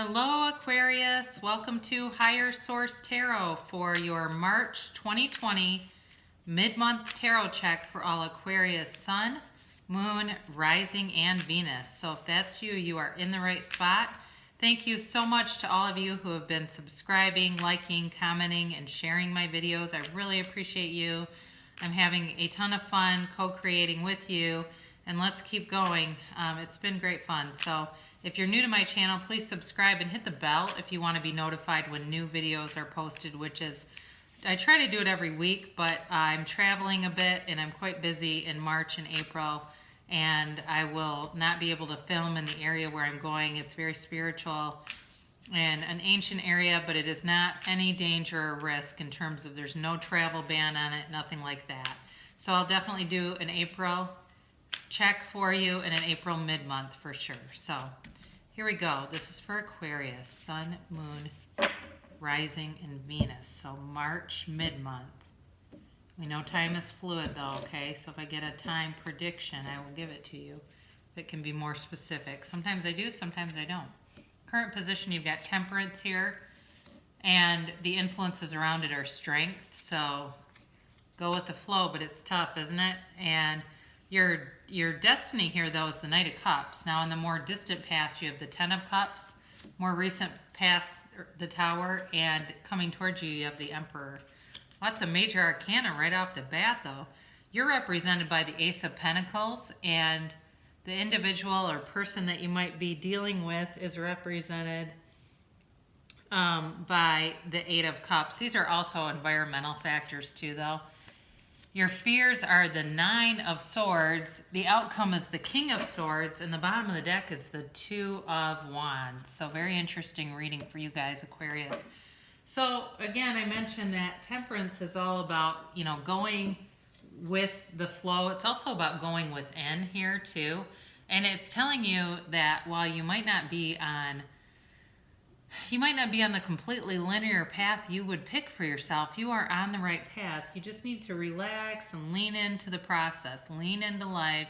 Hello Aquarius, welcome to Higher Source Tarot for your March 2020 mid-month tarot check for all Aquarius Sun, Moon, Rising, and Venus. So if that's you, you are in the right spot. Thank you so much to all of you who have been subscribing, liking, commenting, and sharing my videos. I really appreciate you. I'm having a ton of fun co-creating with you, and let's keep going. It's been great fun. So if you're new to my channel, please subscribe and hit the bell if you want to be notified when new videos are posted, which is, I try to do it every week, but I'm traveling a bit and I'm quite busy in March and April, and I will not be able to film in the area where I'm going. It's very spiritual and an ancient area, but it is not any danger or risk in terms of there's no travel ban on it, nothing like that. So I'll definitely do an April check for you and an April mid-month for sure. So here we go. This is for Aquarius, Sun, Moon, Rising, and Venus. So March mid-month. We know time is fluid though, okay? So if I get a time prediction, I will give it to you. If it can be more specific. Sometimes I do, sometimes I don't. Current position, you've got Temperance here, and the influences around it are Strength. So go with the flow, but it's tough, isn't it? And your destiny here, though, is the Knight of Cups. Now, in the more distant past, you have the Ten of Cups. More recent past, the Tower. And coming towards you, you have the Emperor. Lots of major arcana right off the bat, though. You're represented by the Ace of Pentacles, and the individual or person that you might be dealing with is represented by the Eight of Cups. These are also environmental factors, too, though. Your fears are the Nine of Swords. The outcome is the King of Swords, and the bottom of the deck is the Two of Wands. So very interesting reading for you guys, Aquarius. So again, I mentioned that Temperance is all about, you know, going with the flow. It's also about going within here too. And it's telling you that while you might not be on the completely linear path you would pick for yourself, you are on the right path. You just need to relax and lean into the process, lean into life,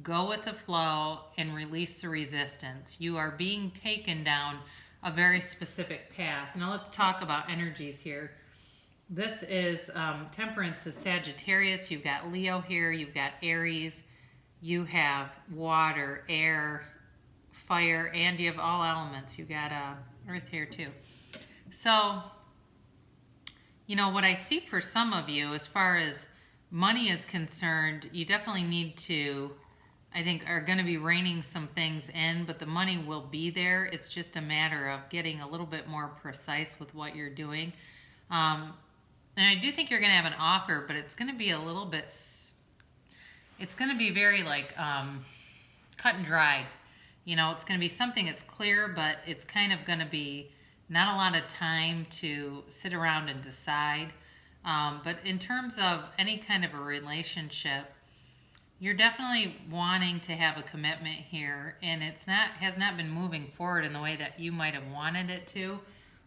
go with the flow, and release the resistance. You are being taken down a very specific path. Now let's talk about energies here. This is Temperance is Sagittarius. You've got Leo here. You've got Aries. You have water, air, fire, and you have all elements. You got Earth here too. So, you know, what I see for some of you as far as money is concerned, you definitely need to, I think, are going to be reining some things in, but the money will be there. It's just a matter of getting a little bit more precise with what you're doing. And I do think you're going to have an offer, but it's going to be a little bit, it's going to be very like cut and dried. You know, it's going to be something that's clear, but it's kind of going to be not a lot of time to sit around and decide. But in terms of any kind of a relationship, you're definitely wanting to have a commitment here, and has not been moving forward in the way that you might have wanted it to.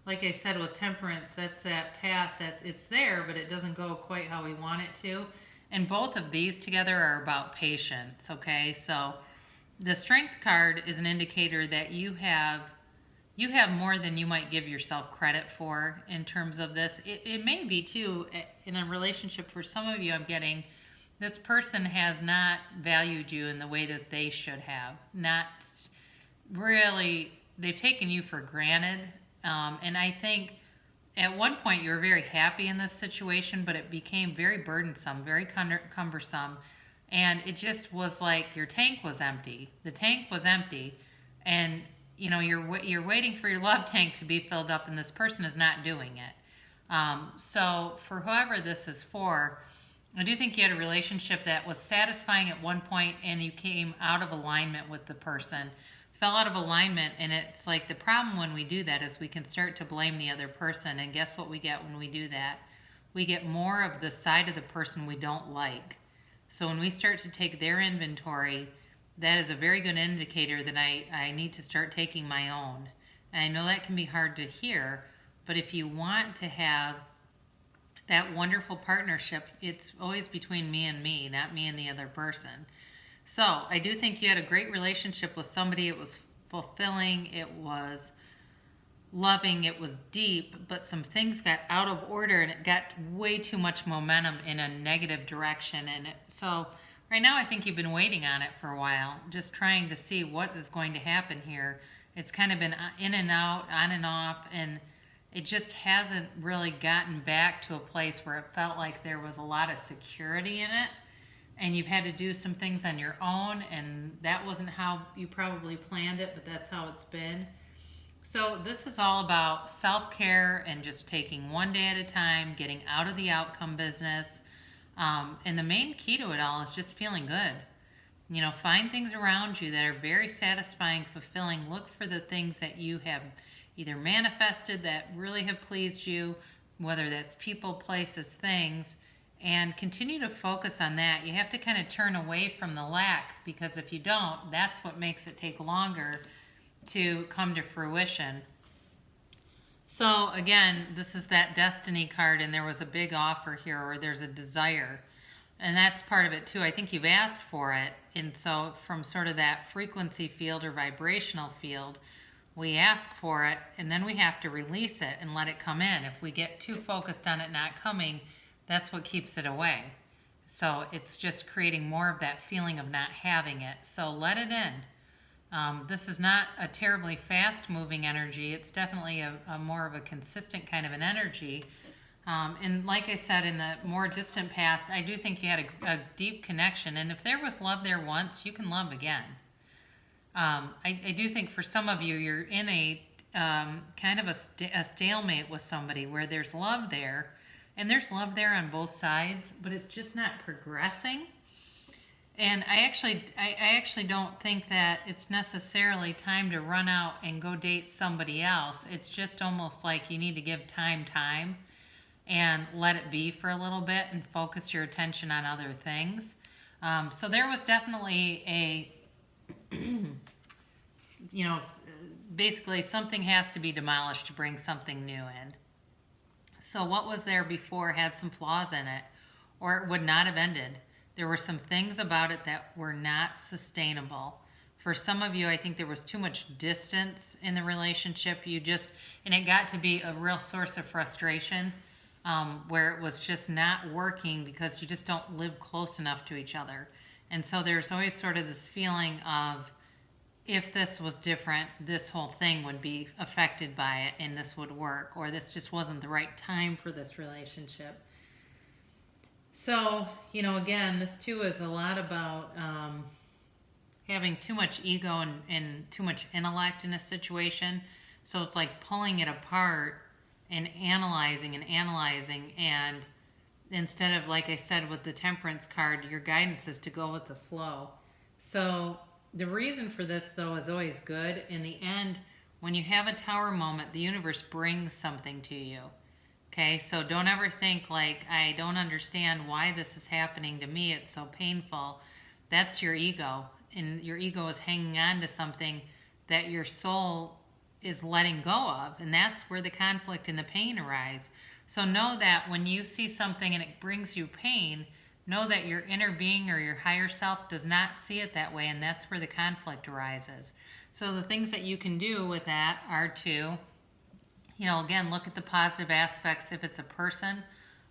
Like I said, with Temperance, that's that path that it's there, but it doesn't go quite how we want it to. And both of these together are about patience, okay? So the Strength card is an indicator that you have more than you might give yourself credit for in terms of this. It may be too in a relationship for some of you. I'm getting this person has not valued you in the way that they should have. Not really, they've taken you for granted. And I think at one point you were very happy in this situation, but it became very burdensome, very cumbersome. And it just was like your tank was empty. The tank was empty, and you know you're waiting for your love tank to be filled up, and this person is not doing it. So for whoever this is for, I do think you had a relationship that was satisfying at one point, and you came out of alignment with the person, fell out of alignment, and it's like the problem when we do that is we can start to blame the other person, and guess what we get when we do that? We get more of the side of the person we don't like. So when we start to take their inventory, that is a very good indicator that I need to start taking my own. And I know that can be hard to hear, but if you want to have that wonderful partnership, it's always between me and me, not me and the other person. So I do think you had a great relationship with somebody. It was fulfilling. It was loving, it was deep, but some things got out of order and it got way too much momentum in a negative direction. And so right now I think you've been waiting on it for a while, just trying to see what is going to happen here. It's kind of been in and out, on and off, and it just hasn't really gotten back to a place where it felt like there was a lot of security in it. And you've had to do some things on your own, and that wasn't how you probably planned it, but that's how it's been. So this is all about self-care and just taking one day at a time, getting out of the outcome business. And the main key to it all is just feeling good. You know, find things around you that are very satisfying, fulfilling. Look for the things that you have either manifested that really have pleased you, whether that's people, places, things, and continue to focus on that. You have to kind of turn away from the lack, because if you don't, that's what makes it take longer to come to fruition. So again, this is that destiny card, and there was a big offer here, or there's a desire. And that's part of it too. I think you've asked for it. And so from sort of that frequency field or vibrational field, we ask for it, and then we have to release it and let it come in. If we get too focused on it not coming, that's what keeps it away. So it's just creating more of that feeling of not having it. So let it in. This is not a terribly fast moving energy. It's definitely a more of a consistent kind of an energy. And like I said, in the more distant past, I do think you had a deep connection. And if there was love there once, you can love again. I do think for some of you, you're in a kind of a stalemate with somebody where there's love there. And there's love there on both sides, but it's just not progressing. And I actually don't think that it's necessarily time to run out and go date somebody else. It's just almost like you need to give time and let it be for a little bit and focus your attention on other things. So there was definitely a, you know, basically something has to be demolished to bring something new in. So what was there before had some flaws in it, or it would not have ended. There were some things about it that were not sustainable. For some of you, I think there was too much distance in the relationship. And it got to be a real source of frustration, where it was just not working because you just don't live close enough to each other. And so there's always sort of this feeling of, if this was different, this whole thing would be affected by it and this would work, or this just wasn't the right time for this relationship. So, you know, again, this too is a lot about having too much ego and too much intellect in a situation. So it's like pulling it apart and analyzing, and instead of, like I said, with the Temperance card, your guidance is to go with the flow. So the reason for this, though, is always good. In the end, when you have a Tower moment, the universe brings something to you. Okay, so don't ever think like, I don't understand why this is happening to me. It's so painful. That's your ego. And your ego is hanging on to something that your soul is letting go of. And that's where the conflict and the pain arise. So know that when you see something and it brings you pain, know that your inner being or your higher self does not see it that way, and that's where the conflict arises. So the things that you can do with that are to, you know, again, look at the positive aspects. If it's a person,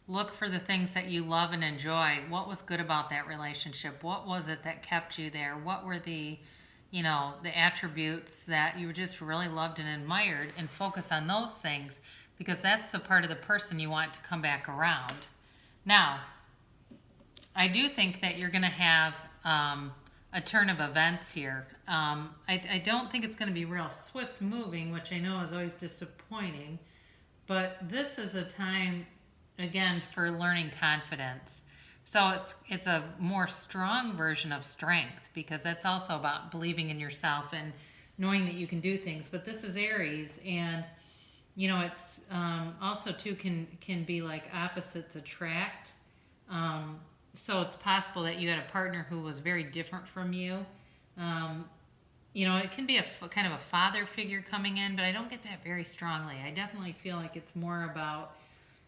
look for the things that you love and enjoy. What was good about that relationship? What was it that kept you there? What were the, you know, the attributes that you just really loved and admired, and focus on those things, because that's the part of the person you want to come back around. Now, I do think that you're going to have a turn of events here. I don't think it's going to be real swift moving, which I know is always disappointing. But this is a time, again, for learning confidence. So it's a more strong version of strength, because that's also about believing in yourself and knowing that you can do things. But this is Aries, and you know, it's also too can be like opposites attract. So it's possible that you had a partner who was very different from you. You know, it can be a kind of a father figure coming in, but I don't get that very strongly. I definitely feel like it's more about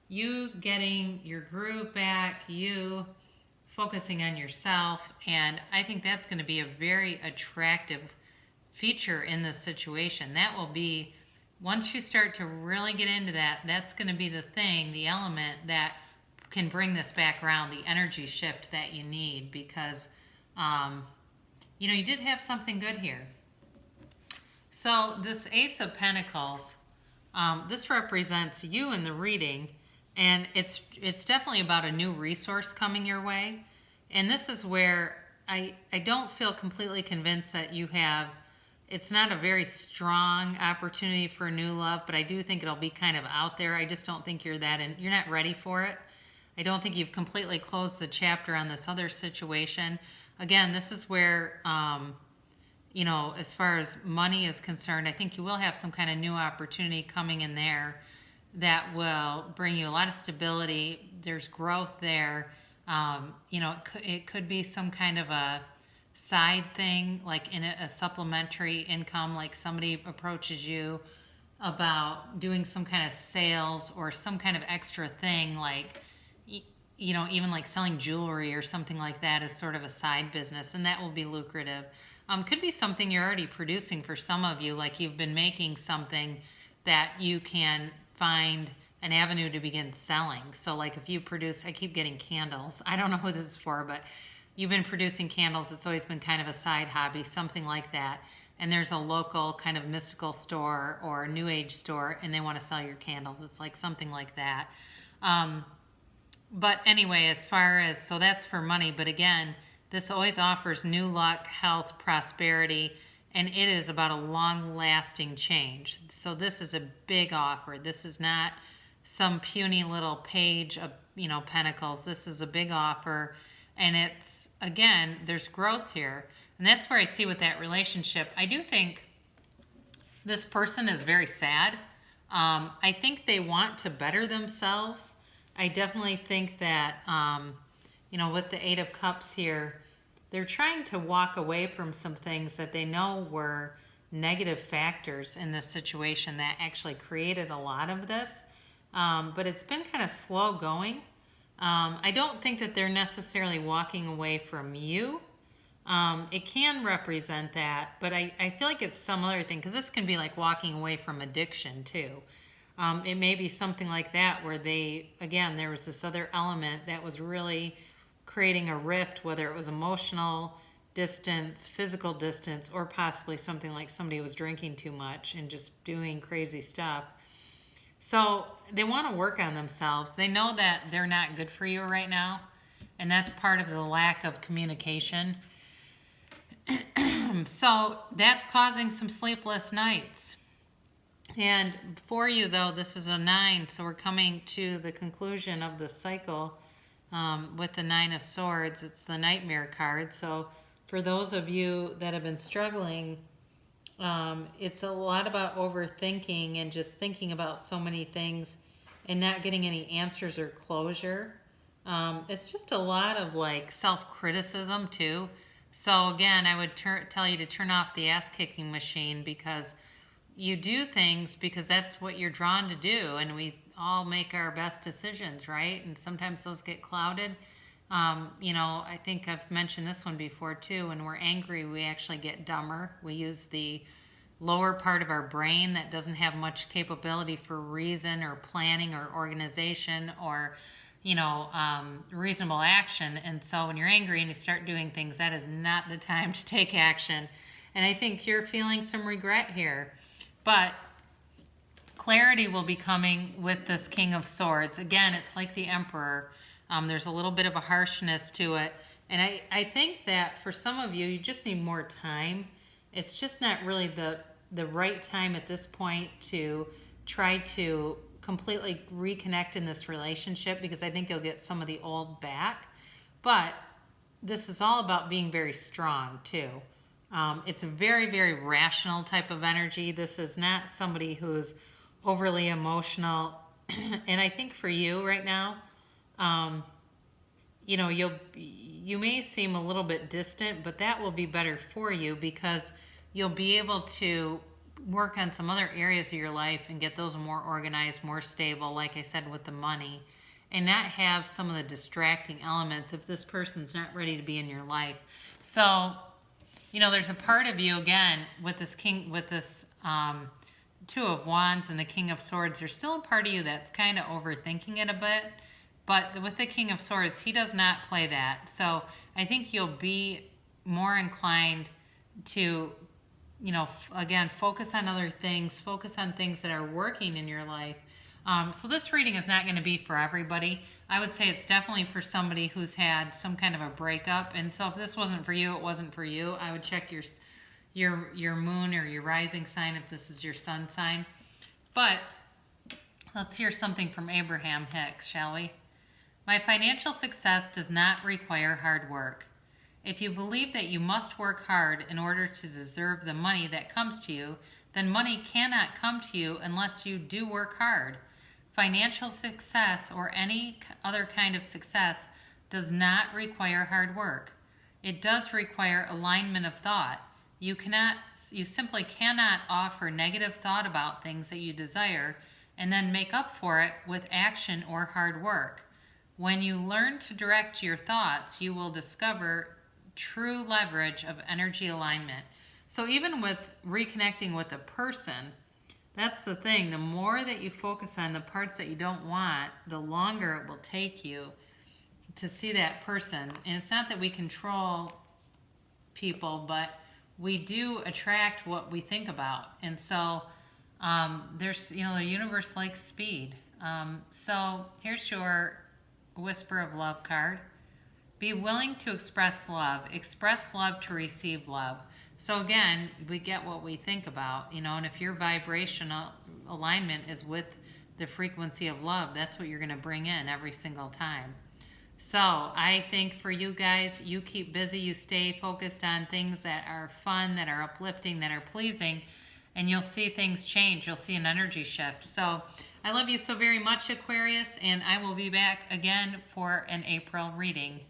you getting your groove back, you focusing on yourself, and I think that's going to be a very attractive feature in this situation. That will be Once you start to really get into that, that's going to be the thing, the element that can bring this back around, the energy shift that you need, because, you did have something good here. So this Ace of Pentacles, this represents you in the reading, and it's definitely about a new resource coming your way. And this is where I don't feel completely convinced that you have, it's not a very strong opportunity for new love, but I do think it'll be kind of out there. I just don't think you're not ready for it. I don't think you've completely closed the chapter on this other situation. Again, this is where, as far as money is concerned, I think you will have some kind of new opportunity coming in there that will bring you a lot of stability. There's growth there. It could be some kind of a side thing, like in a supplementary income, like somebody approaches you about doing some kind of sales or some kind of extra thing, like, even like selling jewelry or something like that as sort of a side business, and that will be lucrative. Could be something you're already producing for some of you, like you've been making something that you can find an avenue to begin selling. So like if you produce, I keep getting candles. I don't know who this is for, but you've been producing candles. It's always been kind of a side hobby, something like that. And there's a local kind of mystical store or new age store, and they want to sell your candles. It's like something like that. But anyway, so that's for money. But again, this always offers new luck, health, prosperity, and it is about a long-lasting change. So this is a big offer. This is not some puny little page of, pentacles. This is a big offer, and it's, again, there's growth here. And that's where I see with that relationship. I do think this person is very sad. I think they want to better themselves. I definitely think that, with the Eight of Cups here, they're trying to walk away from some things that they know were negative factors in this situation that actually created a lot of this. But it's been kind of slow going. I don't think that they're necessarily walking away from you. It can represent that, but I feel like it's some other thing, because this can be like walking away from addiction too. It may be something like that where there was this other element that was really creating a rift, whether it was emotional distance, physical distance, or possibly something like somebody was drinking too much and just doing crazy stuff. So they want to work on themselves. They know that they're not good for you right now, and that's part of the lack of communication. So that's causing some sleepless nights. And for you, though, this is a 9, so we're coming to the conclusion of the cycle with the 9 of Swords. It's the Nightmare card. So for those of you that have been struggling, it's a lot about overthinking and just thinking about so many things and not getting any answers or closure. It's just a lot of like self-criticism too. So again, I would tell you to turn off the ass-kicking machine, because you do things because that's what you're drawn to do, and we all make our best decisions, right? And sometimes those get clouded. I think I've mentioned this one before too. When we're angry, we actually get dumber. We use the lower part of our brain that doesn't have much capability for reason or planning or organization or, reasonable action. And so when you're angry and you start doing things, that is not the time to take action. And I think you're feeling some regret here. But clarity will be coming with this King of Swords. Again, it's like the Emperor. There's a little bit of a harshness to it. And I think that for some of you, you just need more time. It's just not really the right time at this point to try to completely reconnect in this relationship, because I think you'll get some of the old back. But this is all about being very strong too. It's a very, very rational type of energy. This is not somebody who's overly emotional. And I think for you right now, you may seem a little bit distant, but that will be better for you, because you'll be able to work on some other areas of your life and get those more organized, more stable, like I said, with the money, and not have some of the distracting elements if this person's not ready to be in your life. So, there's a part of you, again, with this Two of Wands and the King of Swords, there's still a part of you that's kind of overthinking it a bit. But with the King of Swords, he does not play that. So I think you'll be more inclined to, you know, again, focus on other things, focus on things that are working in your life. So this reading is not going to be for everybody. I would say it's definitely for somebody who's had some kind of a breakup. And so if this wasn't for you, it wasn't for you. I would check your moon or your rising sign if this is your sun sign. But let's hear something from Abraham Hicks, shall we? My financial success does not require hard work. If you believe that you must work hard in order to deserve the money that comes to you, then money cannot come to you unless you do work hard. Financial success or any other kind of success does not require hard work. It does require alignment of thought. You simply cannot offer negative thought about things that you desire and then make up for it with action or hard work. When you learn to direct your thoughts, you will discover true leverage of energy alignment. So even with reconnecting with a person, that's the thing. The more that you focus on the parts that you don't want, the longer it will take you to see that person. And it's not that we control people, but we do attract what we think about. And so there's, you know, the universe likes speed. So here's your Whisper of Love card. Be willing to express love. Express love to receive love. So again, we get what we think about, you know, and if your vibrational alignment is with the frequency of love, that's what you're going to bring in every single time. So I think for you guys, you keep busy, you stay focused on things that are fun, that are uplifting, that are pleasing, and you'll see things change. You'll see an energy shift. So I love you so very much, Aquarius, and I will be back again for an April reading.